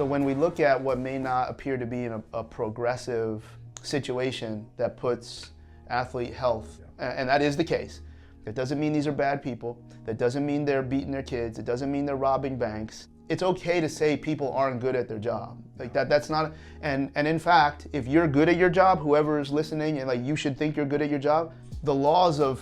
So when we look at what may not appear to be a progressive situation that puts athlete health, and that is the case, it doesn't mean these are bad people. That doesn't mean they're beating their kids. It doesn't mean they're robbing banks. It's okay to say people aren't good at their job. Like that's not, and in fact, if you're good at your job, whoever is listening, and like you should think you're good at your job, the laws of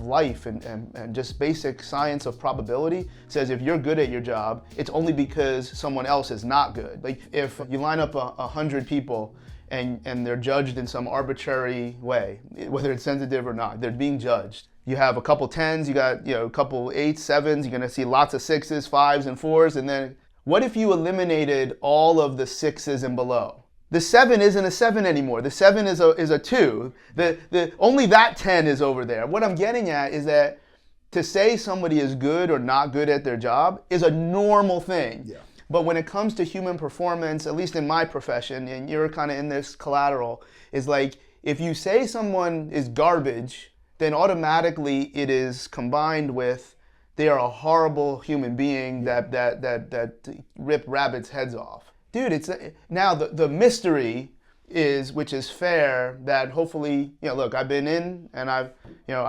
life and just basic science of probability says if you're good at your job, it's only because someone else is not good. Like if you line up 100 people and they're judged in some arbitrary way, whether it's sensitive or not, they're being judged. You have a couple 10s, you got a couple 8s, 7s, you're gonna see lots of 6s, 5s, and 4s, and then what if you eliminated all of the 6s and below? The 7 isn't a 7 anymore. The 7 is a 2. The only that 10 is over there. What I'm getting at is that to say somebody is good or not good at their job is a normal thing. Yeah. But when it comes to human performance, at least in my profession, and you're kind of in this collateral, is like if you say someone is garbage, then automatically it is combined with they are a horrible human being that ripped rabbits' heads off. Dude, now the mystery is, which is fair, that hopefully, look, I've been in and I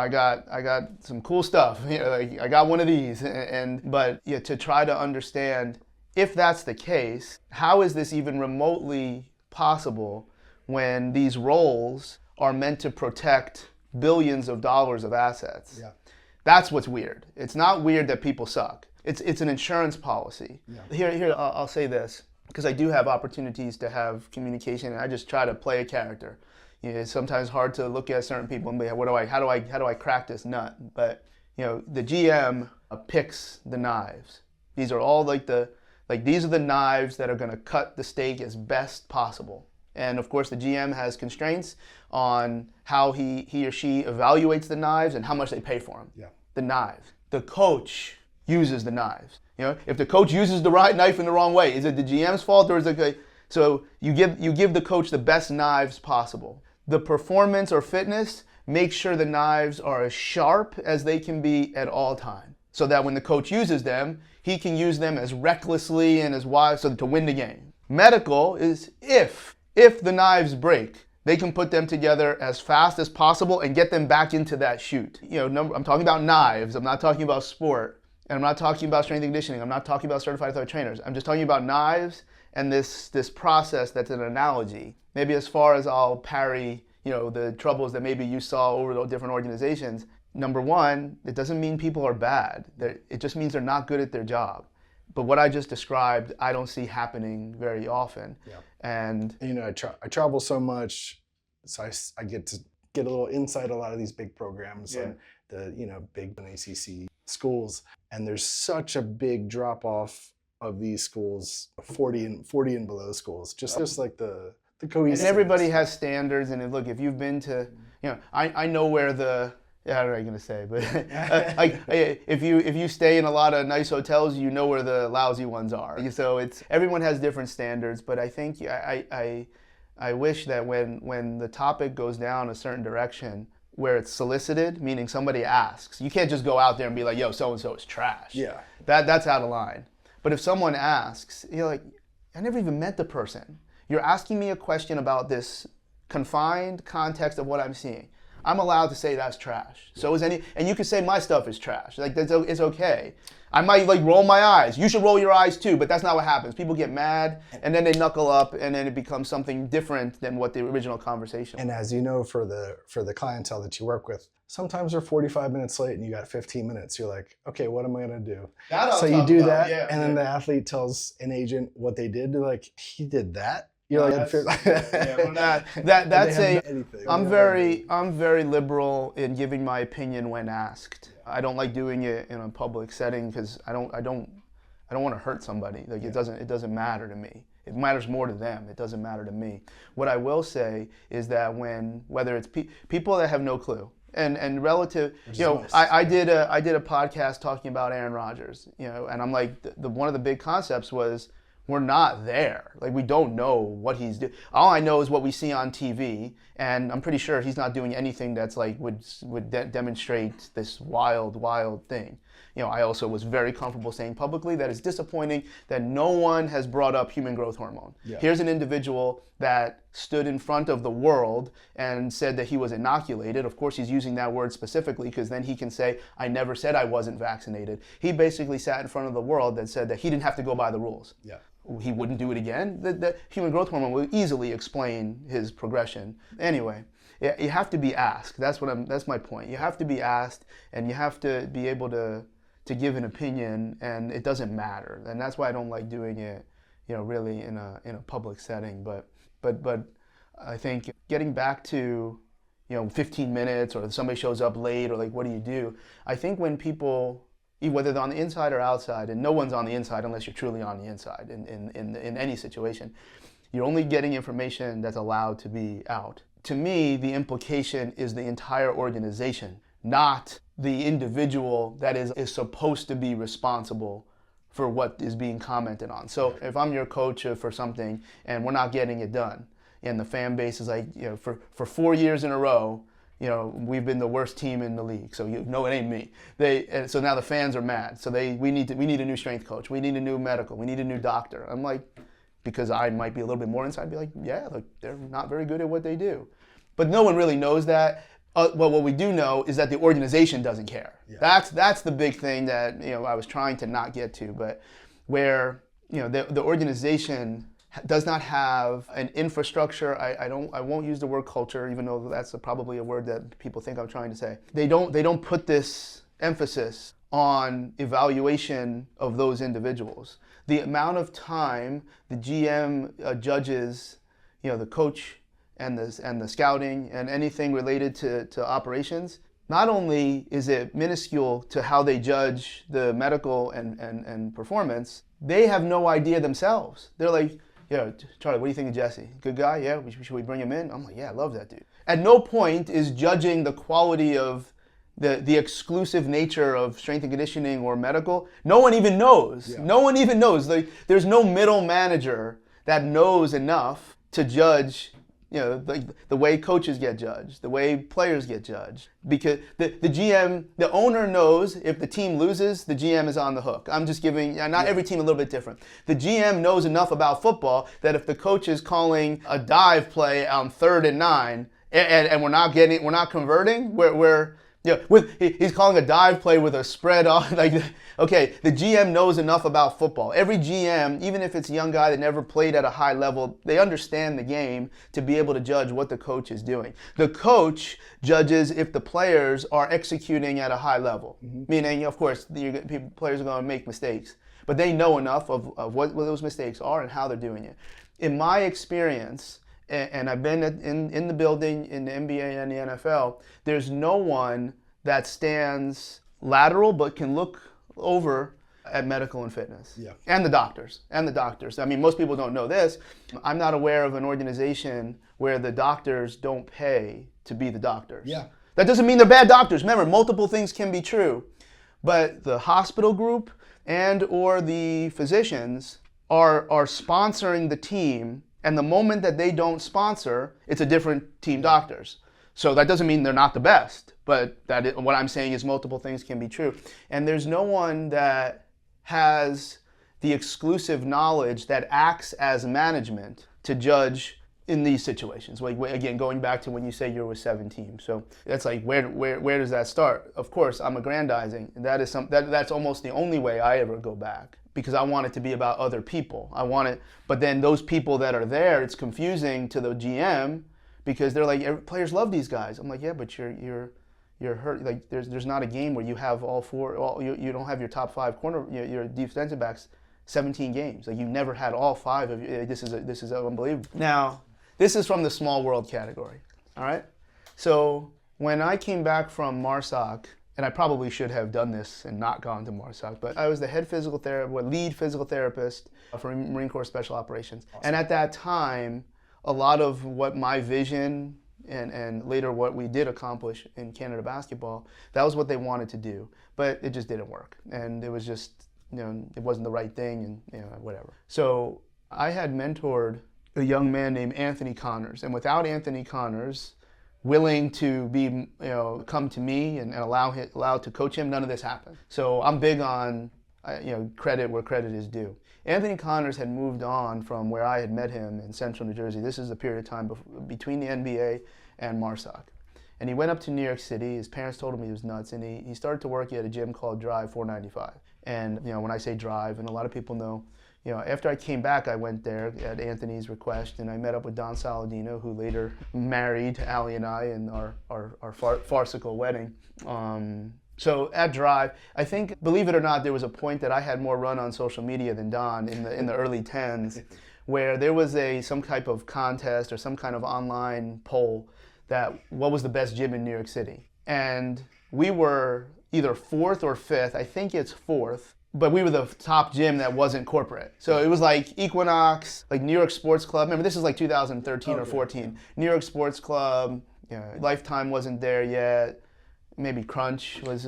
got some cool stuff. Like I got one of these, but to try to understand if that's the case, how is this even remotely possible when these roles are meant to protect billions of dollars of assets? Yeah. That's what's weird. It's not weird that people suck. It's an insurance policy. Yeah. Here, I'll say this, because I do have opportunities to have communication, and I just try to play a character. It's sometimes hard to look at certain people and be, how do I crack this nut? But the GM picks the knives. These are all these are the knives that are going to cut the steak as best possible. And of course, the GM has constraints on how he or she evaluates the knives and how much they pay for them. Yeah. The knives. The coach uses the knives. If the coach uses the right knife in the wrong way, is it the GM's fault or is it? So you give the coach the best knives possible. The performance or fitness, make sure the knives are as sharp as they can be at all times, so that when the coach uses them, he can use them as recklessly and as wise, so to win the game. Medical is if the knives break, they can put them together as fast as possible and get them back into that chute. I'm talking about knives. I'm not talking about sport. And I'm not talking about strength and conditioning. I'm not talking about certified athletic trainers. I'm just talking about knives and this process that's an analogy. Maybe as far as I'll parry, the troubles that maybe you saw over the different organizations. Number one, it doesn't mean people are bad. It just means they're not good at their job. But what I just described, I don't see happening very often. Yeah. And I travel so much, so I get to get a little insight a lot of these big programs and the big ACC schools, and there's such a big drop off of these schools, 40 and below schools, just like the cohesiveness. And everybody has standards, and look, if you've been to, I know where the. Yeah, I don't know what I'm gonna say, but if you stay in a lot of nice hotels, you know where the lousy ones are. So everyone has different standards, but I think I wish that when the topic goes down a certain direction where it's solicited, meaning somebody asks, you can't just go out there and be like, yo, so and so is trash. Yeah, that's out of line. But if someone asks, you're like, I never even met the person. You're asking me a question about this confined context of what I'm seeing. I'm allowed to say that's trash. So is and you can say my stuff is trash. Like it's okay. I might roll my eyes. You should roll your eyes too, but that's not what happens. People get mad and then they knuckle up and then it becomes something different than what the original conversation was. And as you know, for the clientele that you work with, sometimes they're 45 minutes late and you got 15 minutes. You're like, okay, what am I gonna do? So you do that, and then the athlete tells an agent what they did. They're like, he did that? You're like, I'm very liberal in giving my opinion when asked. I don't like doing it in a public setting because I don't want to hurt somebody. It doesn't matter to me. It matters more to them. It doesn't matter to me. What I will say is that whether it's people that have no clue and relative, I did a podcast talking about Aaron Rodgers, and I'm like, one of the big concepts was, we're not there. Like, we don't know what he's doing. All I know is what we see on TV, and I'm pretty sure he's not doing anything that's like would demonstrate this wild thing. You know, I also was very comfortable saying publicly that it's disappointing that no one has brought up human growth hormone. Yeah. Here's an individual that stood in front of the world and said that he was inoculated. Of course, he's using that word specifically because then he can say, I never said I wasn't vaccinated. He basically sat in front of the world that said that he didn't have to go by the rules. Yeah. He wouldn't do it again. The human growth hormone will easily explain his progression. Anyway, you have to be asked. That's my point. You have to be asked, and you have to be able to give an opinion, and it doesn't matter. And that's why I don't like doing it, you know, really in a public setting. But I think getting back to, you know, 15 minutes, or somebody shows up late, or like, what do you do? I think when people, whether they're on the inside or outside, and no one's on the inside unless you're truly on the inside in any situation, you're only getting information that's allowed to be out. To me, the implication is the entire organization, not the individual that is supposed to be responsible for what is being commented on. So if I'm your coach for something and we're not getting it done, and the fan base is like, you know, for 4 years in a row, you know, we've been the worst team in the league, so you know it ain't me. And so now the fans are mad. So we need a new strength coach. We need a new medical. We need a new doctor. I'm like, because I might be a little bit more inside, be like, yeah, look, they're not very good at what they do. But no one really knows that. Well, what we do know is that the organization doesn't care. Yeah. That's the big thing that, you know, I was trying to not get to, but where, you know, the organization does not have an infrastructure. I won't use the word culture, even though that's probably a word that people think I'm trying to say. They don't put this emphasis on evaluation of those individuals. The amount of time the GM judges, you know, the coach and the scouting and anything related to operations, not only is it minuscule to how they judge the medical and performance, they have no idea themselves. They're like, yeah, Charlie, what do you think of Jesse? Good guy? Yeah, should we bring him in? I'm like, yeah, I love that dude. At no point is judging the quality of the exclusive nature of strength and conditioning or medical. No one even knows. Yeah. No one even knows. Like, there's no middle manager that knows enough to judge, you know, the way coaches get judged, the way players get judged. Because the GM, the owner knows if the team loses, the GM is on the hook. I'm just giving, not every team a little bit different. The GM knows enough about football that if the coach is calling a dive play on 3rd and 9, and we're not converting, he's calling a dive play with a spread on, like, okay, the GM knows enough about football. Every GM, even if it's a young guy that never played at a high level, they understand the game to be able to judge what the coach is doing. The coach judges if the players are executing at a high level, meaning, of course, players are going to make mistakes, but they know enough of what those mistakes are and how they're doing it. In my experience, and I've been in the building in the NBA and the NFL, there's no one that stands lateral but can look over at medical and fitness. Yeah. And the doctors. I mean, most people don't know this. I'm not aware of an organization where the doctors don't pay to be the doctors. Yeah. That doesn't mean they're bad doctors. Remember, multiple things can be true. But the hospital group and or the physicians are sponsoring the team. And the moment that they don't sponsor, it's a different team doctors. So that doesn't mean they're not the best, but what I'm saying is multiple things can be true. And there's no one that has the exclusive knowledge that acts as management to judge in these situations. Like, again, going back to when you say you're with 7 teams. So that's like, where does that start? Of course, I'm aggrandizing. That's almost the only way I ever go back, because I want it to be about other people. But then those people that are there, it's confusing to the GM because they're like, players love these guys. I'm like, yeah, but you're hurt. Like, there's not a game where you have all 4. You don't have your top 5 your defensive backs 17 games. Like, you never had all 5 of you. This is unbelievable. Now, this is from the small world category. All right. So when I came back from MARSOC, and I probably should have done this and not gone to MARSOC, but I was the lead physical therapist for Marine Corps Special Operations. Awesome. And at that time, a lot of what my vision and later what we did accomplish in Canada basketball, that was what they wanted to do, but it just didn't work. And it was just, you know, it wasn't the right thing, and, you know, whatever. So I had mentored a young man named Anthony Connors, and without Anthony Connors willing to be, come to me and allowed to coach him, none of this happened. So I'm big on, credit where credit is due. Anthony Connors had moved on from where I had met him in central New Jersey. This is the period of time between the NBA and MARSOC. And he went up to New York City. His parents told him he was nuts, and he started to work at a gym called Drive 495. And when I say Drive, and a lot of people know, after I came back, I went there at Anthony's request, and I met up with Don Saladino, who later married Allie and I in our farcical wedding. So at Drive, I think, believe it or not, there was a point that I had more run on social media than Don in the early 10s, where there was some type of contest or some kind of online poll that what was the best gym in New York City. And we were either 4th or 5th, I think it's 4th, but we were the top gym that wasn't corporate. So it was like Equinox, like New York Sports Club. Remember, this is like 2013 or 14. New York Sports Club, Lifetime wasn't there yet. Maybe Crunch was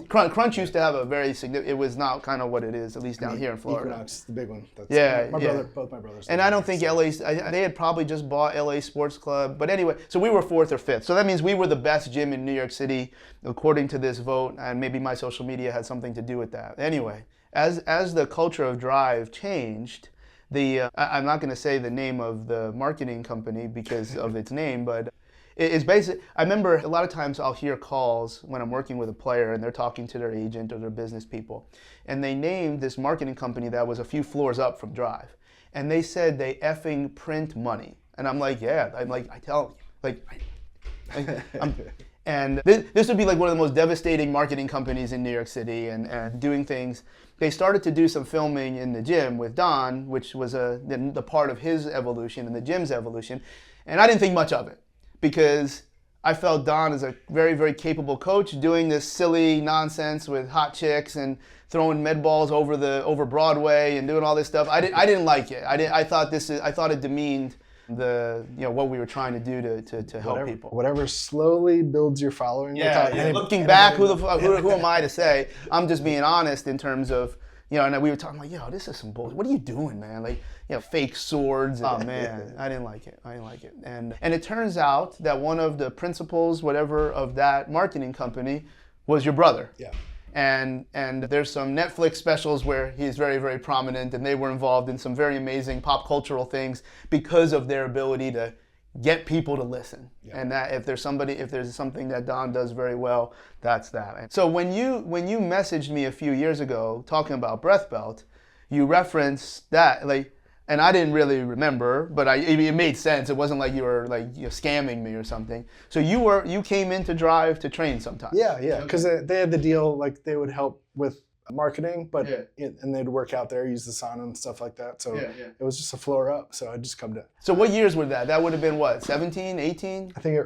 Crunch used to have a very significant. It was not kind of what it is, at least down here in Florida. Equinox, the big one. That's both my brothers. And I don't think they had probably just bought LA Sports Club. But anyway, so we were 4th or 5th. So that means we were the best gym in New York City, according to this vote. And maybe my social media had something to do with that. Anyway, as the culture of Drive changed, I'm not going to say the name of the marketing company because of its name, but it's basic. I remember a lot of times I'll hear calls when I'm working with a player and they're talking to their agent or their business people, and they named this marketing company that was a few floors up from Drive, and they said they effing print money, and I'm like, yeah, I tell you, and this would be like one of the most devastating marketing companies in New York City, and doing things. They started to do some filming in the gym with Don, which was the part of his evolution and the gym's evolution, and I didn't think much of it, because I felt Don is a very, very capable coach doing this silly nonsense with hot chicks and throwing med balls over Broadway and doing all this stuff. I didn't like it. I thought it demeaned what we were trying to do to help people. Whatever slowly builds your following. Looking back, who am I to say? I'm just being honest in terms of, and we were talking like, this is some bullshit. What are you doing, man? Fake swords. Oh man, I didn't like it. And it turns out that one of the principals, whatever, of that marketing company was your brother. Yeah. And there's some Netflix specials where he's very, very prominent, and they were involved in some very amazing pop cultural things because of their ability to get people to listen. Yeah. And that if there's something that Don does very well, that's that. And so when you messaged me a few years ago talking about Breath Belt, you referenced that, and I didn't really remember, but it made sense. It wasn't like you were scamming me or something. So you came into Drive to train sometimes. Yeah, because they had the deal, they would help with marketing, but and they'd work out there, use the sauna and stuff like that. So it was just a floor up. So I'd just come to. So what years were that? That would have been what, 17, 18? I think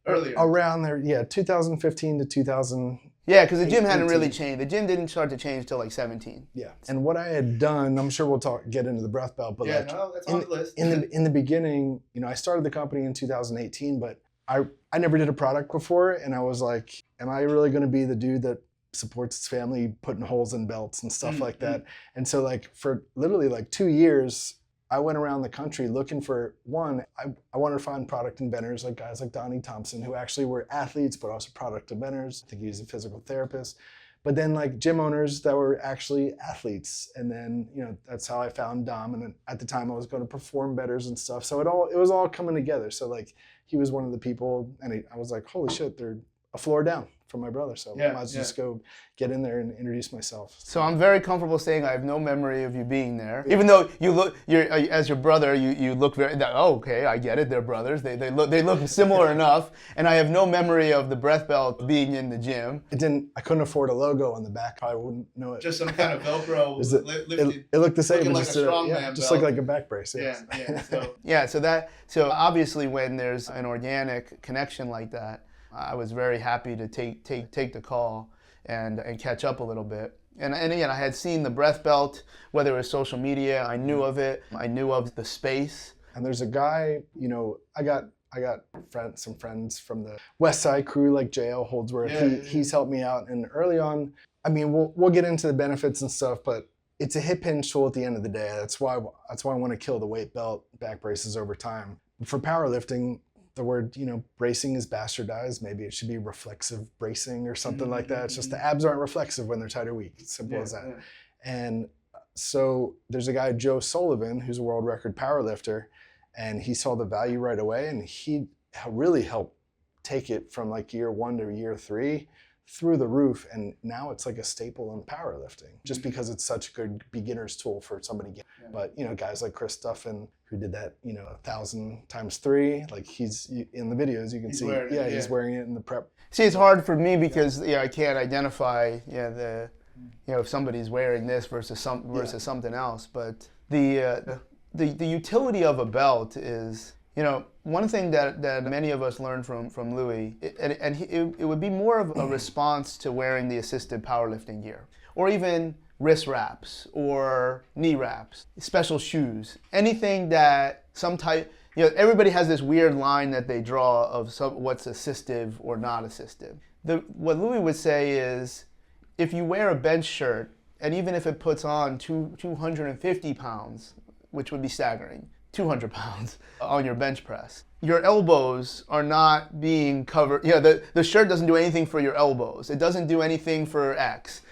earlier. Around there, 2015 to 2000. Yeah, because the gym hadn't really changed. The gym didn't start to change till 17. Yeah, and what I had done, I'm sure we'll get into the Breath Belt, but that's on the list. In the beginning, I started the company in 2018, but I never did a product before, and I was like, am I really going to be the dude that supports his family putting holes in belts and stuff like that? And so for literally 2 years, I went around the country looking for one. I wanted to find product inventors, like guys like Donnie Thompson, who actually were athletes but also product inventors. I think he's a physical therapist. But then gym owners that were actually athletes, and then that's how I found Dom. And then at the time I was going to perform betters and stuff. So it was all coming together. So he was one of the people, and I was like, holy shit, they're a floor down from my brother, so I might as well just go get in there and introduce myself. So I'm very comfortable saying I have no memory of you being there, even though as your brother, you look very. Oh, okay, I get it. They're brothers. They look similar enough, and I have no memory of the Breath Belt being in the gym. I couldn't afford a logo on the back. I wouldn't know it. Just some kind of Velcro. It looked the same, like just looked like a back brace. So obviously, when there's an organic connection like that, I was very happy to take the call and catch up a little bit. And again, I had seen the Breath Belt, whether it was social media, I knew of it, I knew of the space. And there's a guy, I got some friends from the West Side crew, like J.L. Holdsworth. He's helped me out. And early on, we'll get into the benefits and stuff, but it's a hip hinge tool at the end of the day. That's why I want to kill the weight belt back braces over time. For powerlifting, the word, bracing is bastardized. Maybe it should be reflexive bracing or something like that. It's just the abs aren't reflexive when they're tight or weak. Simple as that. And so there's a guy, Joe Sullivan, who's a world record powerlifter, and he saw the value right away, and he really helped take it from like year 1 to year 3 through the roof, and now it's like a staple in powerlifting, just because it's such a good beginner's tool for somebody. But guys like Chris Duffin, who did that 1,000 times 3, like he's in the videos, you can see he's wearing it in the prep. See, it's hard for me because I can't identify if somebody's wearing this versus something else. But the utility of a belt is, one thing that many of us learned from Louis, it would be more of a response to wearing the assisted powerlifting gear, or even wrist wraps or knee wraps, special shoes, anything that some type. Everybody has this weird line that they draw of what's assistive or not assistive. What Louis would say is, if you wear a bench shirt, and even if it puts on 250 pounds, which would be staggering, 200 pounds on your bench press, your elbows are not being covered. The shirt doesn't do anything for your elbows. It doesn't do anything for X.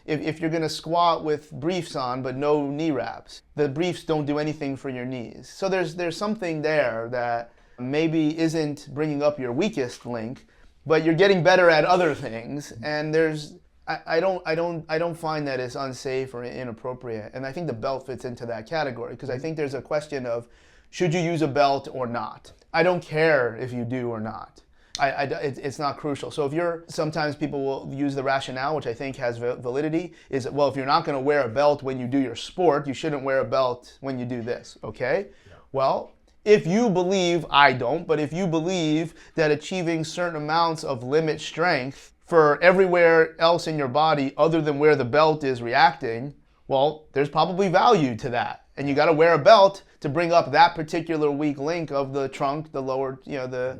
If you're gonna squat with briefs on but no knee wraps, the briefs don't do anything for your knees. So there's something there that maybe isn't bringing up your weakest link, but you're getting better at other things. And I don't find that it's unsafe or inappropriate, and I think the belt fits into that category, because I think there's a question of, should you use a belt or not? I don't care if you do or not. It's not crucial. So sometimes people will use the rationale, which I think has validity, is, well, if you're not going to wear a belt when you do your sport, you shouldn't wear a belt when you do this. Okay? Yeah. Well, if you believe, I don't, but if you believe that achieving certain amounts of limit strength for everywhere else in your body other than where the belt is reacting, well, there's probably value to that. And you got to wear a belt to bring up that particular weak link of the trunk, the lower, your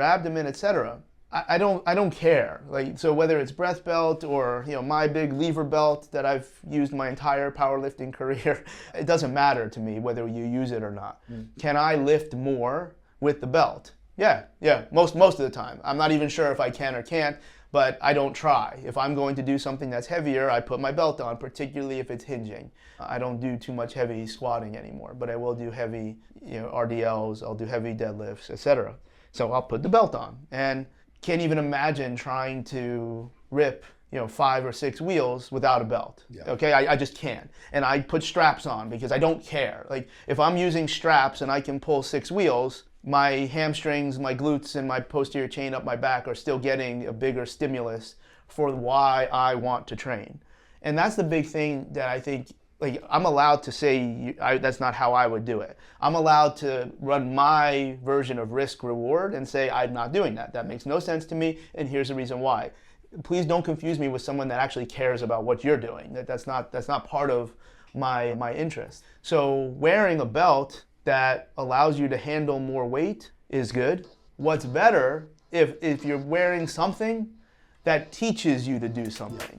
abdomen, etc. I don't care. So whether it's breath belt or my big lever belt that I've used my entire powerlifting career, it doesn't matter to me whether you use it or not. Can I lift more with the belt? Yeah, most of the time. I'm not even sure if I can or can't, but I don't try. If I'm going to do something that's heavier, I put my belt on, particularly if it's hinging. I don't do too much heavy squatting anymore, but I will do heavy RDLs, I'll do heavy deadlifts, etc. So I'll put the belt on, and can't even imagine trying to rip 5 or 6 wheels without a belt. Yeah. Okay, I just can't. And I put straps on because I don't care. Like, if I'm using straps and I can pull 6 wheels, my hamstrings, my glutes, and my posterior chain up my back are still getting a bigger stimulus for why I want to train. And that's the big thing that I think, I'm allowed to say that's not how I would do it. I'm allowed to run my version of risk reward and say I'm not doing that. That makes no sense to me, and here's the reason why. Please don't confuse me with someone that actually cares about what you're doing. That's not part of my interest. So wearing a belt that allows you to handle more weight is good. What's better if you're wearing something that teaches you to do something.